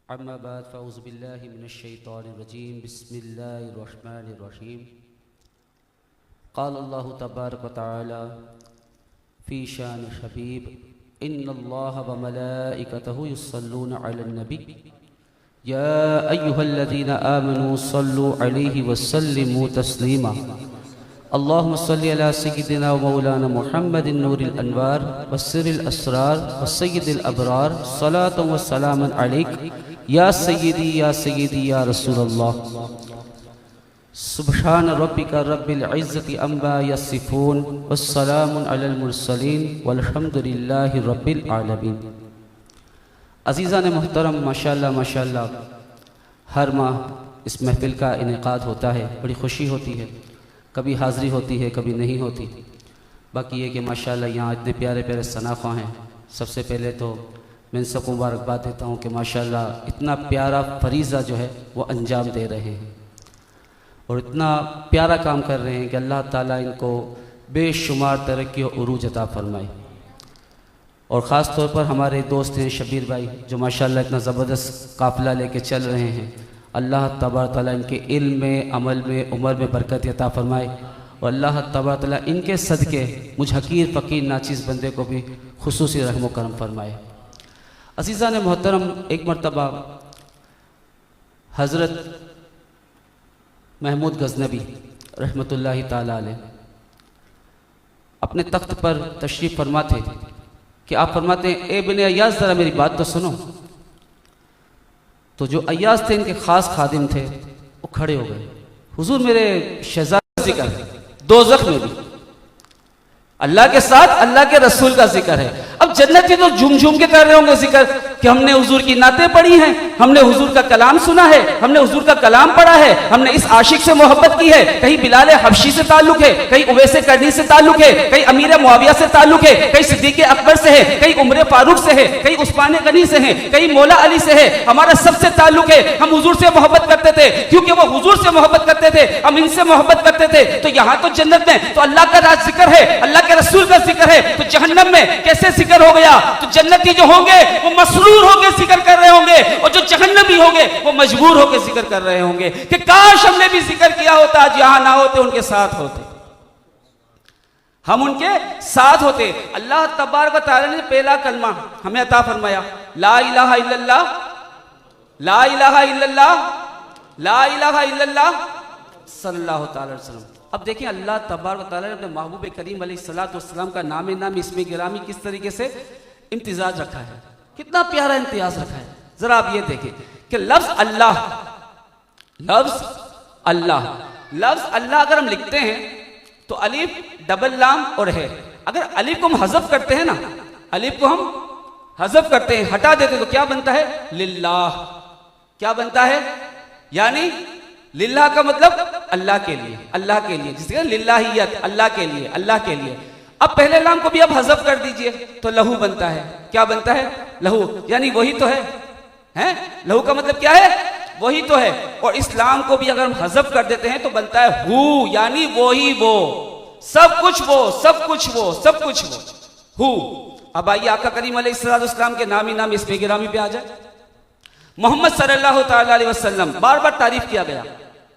अम्मा बाद फ़अऊज़ु बिल्लाहि मिनश्शैतानिर्रजीम बिस्मिल्लाहिर्रहमानिर्रहीम क़ालल्लाहु तबारक व तआला फ़ी शानिल हबीब इन्नल्लाहा व मलाइकतहु युस्सल्लूना अलन नबी या अय्युहल्लज़ीना आमनू सल्लू अलैहि व सल्लिमू तस्लीमा अल्लाहुम्मा सल्लि अला सय्यिदिना व मौलाना मुहम्मदिन नूरिल अनवार व सिर्रिल असरार व सय्यिदिल अबरार सलातु व सलामन अलैक या सय्यिदी या रसूलल्लाह। सुब्हान रब्बिका रब्बिल इज़्ज़ति अम्मा यसिफून वस्सलामुन अलल मुरसलीन वल्हम्दुलिल्लाहि रब्बिल आलमीन। अज़ीज़ान मोहतरम, माशाअल्लाह माशाअल्लाह हर माह इस महफिल का इनेकाद होता है, बड़ी खुशी होती है। कभी हाज़री होती है, कभी नहीं होती। बाकी ये कि माशाअल्लाह यहाँ इतने प्यारे प्यारे सनाख़ा हैं। सबसे पहले तो मैं सबको मुबारकबाद देता हूँ कि माशाअल्लाह इतना प्यारा फरीज़ा जो है वो अंजाम दे रहे हैं और इतना प्यारा काम कर रहे हैं कि अल्लाह ताला इनको बेशुमार तरक्की और उरूज अता फरमाए। और ख़ास तौर पर हमारे दोस्त हैं शबीर भाई, जो माशाअल्लाह इतना ज़बरदस्त काफ़िला लेके चल रहे हैं। अल्लाह तबारक तआला इनके इल्म में, अमल में, उम्र में बरकत अता फरमाए और अल्लाह तबारक तआला इनके सदक़े मुझ हकीर फ़कीर नाचीज़ बंदे को भी खुसूसी रहम व करम फरमाए। अज़ीज़ान मोहतरम, एक मरतबा हज़रत महमूद गज़नबी रहमतुल्लाहि ताला अलैह अपने तख्त पर तशरीफ़ फरमा थे कि आप फरमाते हैं, ए बिन अय्याज़ ज़रा मेरी बात तो सुनो। तो जो अय्याज़ थे, इनके ख़ास खादिम थे, वो खड़े हो गए। हुजूर मेरे शहज़ादे का जिक्र है, दोज़ख में भी अल्लाह के साथ अल्लाह के रसूल का जिक्र है। अब जन्नती तो झूम झूम के कर रहे होंगे जिक्र कि हमने हुजूर की नातें पढ़ी हैं, हमने हुजूर का कलाम सुना है, हमने हुजूर का कलाम पढ़ा है, हमने इस आशिक से मोहब्बत की है। कहीं बिलाल हबशी से ताल्लुक है, कहीं उवैस करनी से ताल्लुक है, कहीं अमीर मुआविया से ताल्लुक है, कहीं सिद्दीक अकबर से है, कहीं उमर फारूक से है, कहीं उस्मान गनी से है, कहीं मौला अली से है। हमारा सबसे ताल्लुक है। हम हुजूर से मोहब्बत करते थे क्योंकि वो हुजूर से मोहब्बत करते थे, हम इनसे मोहब्बत करते थे। तो यहाँ तो जन्नत में तो अल्लाह का राज जिक्र है, अल्लाह के रसूल का जिक्र है, तो जहन्नम में कैसे जिक्र हो गया? तो जन्नती जो होंगे वो मसरूर होकर जिक्र कर रहे होंगे और जो जहन्नमी होंगे वो मजबूर होकर जिक्र कर रहे होंगे कि काश हमने भी जिक्र किया होता, आज यहां ना होते, उनके साथ होते, हम उनके साथ होते। अल्लाह तबारक व तआला ने पहला कलमा हमें अता फरमाया, ला इलाहा इल्लल्लाह, ला इलाहा इल्लल्लाह, ला इलाहा इल्लल्लाह सल्लल्लाहु अलैहि वसल्लम। अब देखिए अल्लाह तबारक व तआला ने अपने महबूब करीम अलैहिस्सलाम का नाम इसमें गिरामी किस तरीके से इम्तिजाज रखा है, कितना प्यारा इम्तियाज रखा है। जरा आप ये देखें कि लफ्ज अल्लाह, लफ्ज अल्लाह, लफ्ज अल्लाह अगर हम लिखते हैं तो अलिफ डबल लाम और है। अगर अलिफ को हम हज़फ करते हैं ना, अलिफ को हम हज़फ करते हैं, हटा देते हैं, तो क्या बनता है? लिल्लाह। क्या बनता है? यानी लिल्लाह का मतलब अल्लाह के लिए, अल्लाह के लिए, जिसके लिल्लाहियत, अल्लाह के लिए, अल्लाह के लिए। अब पहले लाम को भी आप हज़फ कर दीजिए तो लहू बनता है। क्या बनता है? लहू, यानी वही तो है, हैं? लहू का मतलब क्या है? वही तो है। और इस लाम को भी अगर हम हज़फ कर देते हैं तो बनता है हु, यानी वही वो, सब कुछ वो, सब कुछ वो, सब कुछ वो, हु। अब आइए आका करीम अलैहिस्सलाम के नामी नाम इसमें गिरामी पे आ जाए। मोहम्मद सल्लल्लाहु ताला अलैहि वसल्लम बार बार तारीफ किया गया।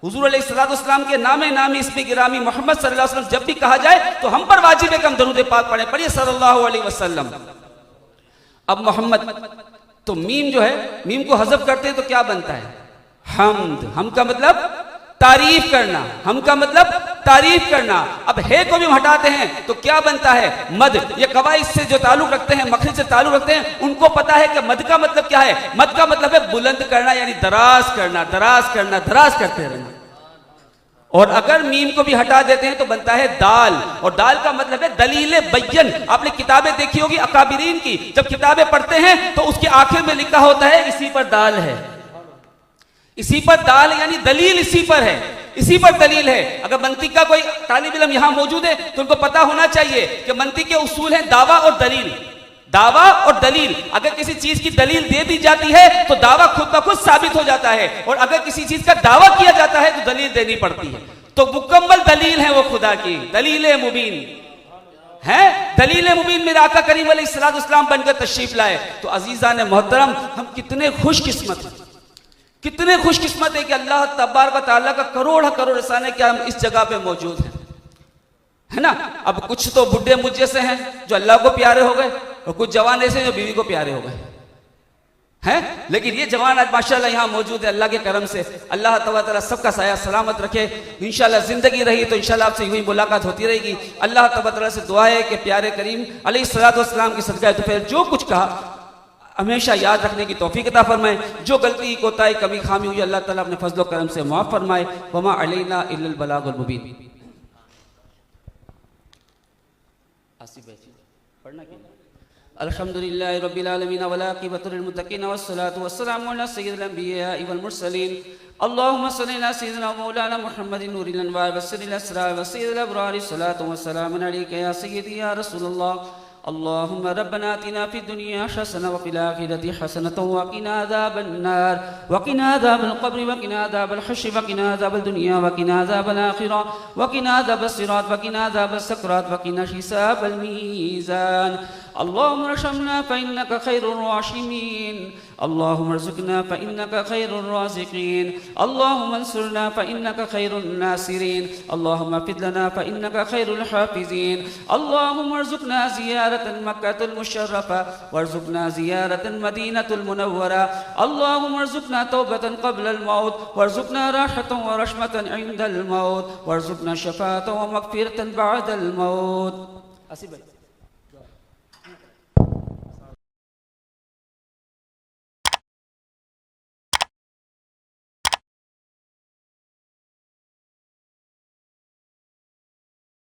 हुजूर अलैहिस्सलाम के नामे नामी इसमें गिरामी मोहम्मद सल्लल्लाहु अलैहि वसल्लम जब भी कहा जाए तो हम पर वाजिब है कि हम दरूद पाक पढ़े, पढ़िए सल्लल्लाहु अलैहि वसल्लम। अब मोहम्मद तो मीम जो है, मीम को हज़फ करते हैं तो क्या बनता है? हम्द। हम का मतलब तारीफ करना, हम का मतलब तारीफ करना। अब है को भी हम हटाते हैं तो क्या बनता है? मद। ये कवाइद से जो ताल्लुक रखते हैं, मखरिज से ताल्लुक रखते हैं, उनको पता है कि मद का मतलब क्या है। मद का मतलब है बुलंद करना, यानी दराज करना, दराज करना, दराज करते रहना। और अगर मीम को भी हटा देते हैं तो बनता है दाल, और दाल का मतलब है दलील बय्यन। आपने किताबें देखी होगी अकाबिरीन की, जब किताबें पढ़ते हैं तो उसके आखिर में लिखा होता है इसी पर दाल है, इसी पर दाल, यानी दलील इसी पर है, इसी पर दलील है। अगर मंतिक का कोई तालिब इल्म यहां मौजूद है तो उनको पता होना चाहिए कि मंतिक के उसूल हैं दावा और दलील, दावा और दलील। अगर किसी चीज की दलील दे दी जाती है तो दावा खुद ब खुद साबित हो जाता है, और अगर किसी चीज का दावा किया जाता है तो दलील देनी पड़ती है। तो मुकम्मल दलील है वो खुदा की, दलील मुबीन, हैं दलील मुबीन मेरे आका करीम अलैहिस्सलाम बनकर तशरीफ लाए। तो अजीजा ने मोहतरम, हम कितने खुशकिस्मत हैं, कितने खुशकिस्मत है कि अल्लाह तबारक व तआला का करोड़ करोड़ एहसान है कि हम इस जगह पे मौजूद हैं, है ना। अब कुछ तो बुढ़े मुझ जैसे हैं जो अल्लाह को प्यारे हो गए, और कुछ जवान ऐसे हैं जो बीवी को प्यारे हो गए हैं। लेकिन ये जवान आज माशाल्लाह यहाँ मौजूद है अल्लाह के करम से। अल्लाह तबारक व तआला सबका साया सलामत रखे। इंशाल्लाह जिंदगी रही तो इंशाल्लाह आपसे यूं ही मुलाकात होती रहेगी। अल्लाह तबारक व तआला से दुआ है कि प्यारे करीम अलैहिस्सलाम की सदका तो फिर जो कुछ कहा हमेशा याद रखने की तौफीक अता फरमाए। जो गलती कोताही कमी खामी हुई अल्लाह ताला अपने फजल करम से माफ फरमाए। वमा अलैना इल्लल बलागुल मुबीन। पढ़ना क्या? अल्हम्दुलिल्लाहि रब्बिल आलमीन वल आक़िबतु लिल मुत्तक़ीन वस्सलातु वस्सलामु अला सय्यिदिल अंबिया'i वल मुरसलीन। अल्लाहुम्मा सल्लि अला सय्यिदिना मौलाना मुहम्मदिन नूरिल अनवार वस्सिरिल अस्रार वस्सिदिल अबरार सलातु वस्सलामु अलैका या सय्यिदी या रसूलल्लाह। अल्लाहुम्मा रब्बना आतिना फिद दुनिया हसनह व फिल आखिरति हसनतन व क़िना अज़ाबन नार व क़िना अज़ाबल क़ब्र व क़िना अज़ाबल हश्र व क़िना अज़ाबल दुनिया व क़िना अज़ाबल आखिरह व क़िना अज़ाबस सिरात व क़िना अज़ाबस सकरात व क़िना हिसाबल मीज़ान। अल्लाहुम्मा रहमना फ़इन्नका खैरुर राशिमीन। अल्लाहुम्मा रज़ुक़ना फ़इन्नका खैरुर राज़िक़ीन। अल्लाहुम्मा अंसुरना फ़इन्नका खैरुन नासिरीन। अल्लाहुम्मा फ़िद लना फ़इन्नका खैरुल हाफ़िज़ीन। अल्लाहुम्मा रज़ुक़ना ज़ियारतल मक्कतल मुशर्रफ़ा वरज़ुक़ना ज़ियारतल मदीनतुल मुनव्वरा। अल्लाहुम्मा रज़ुक़ना तौबतन क़ब्लल मौत वरज़ुक़ना राहतन व रहमतन इंदल मौत वरज़ुक़ना शफ़ाअतन व मग़फ़िरतन बअदल मौत।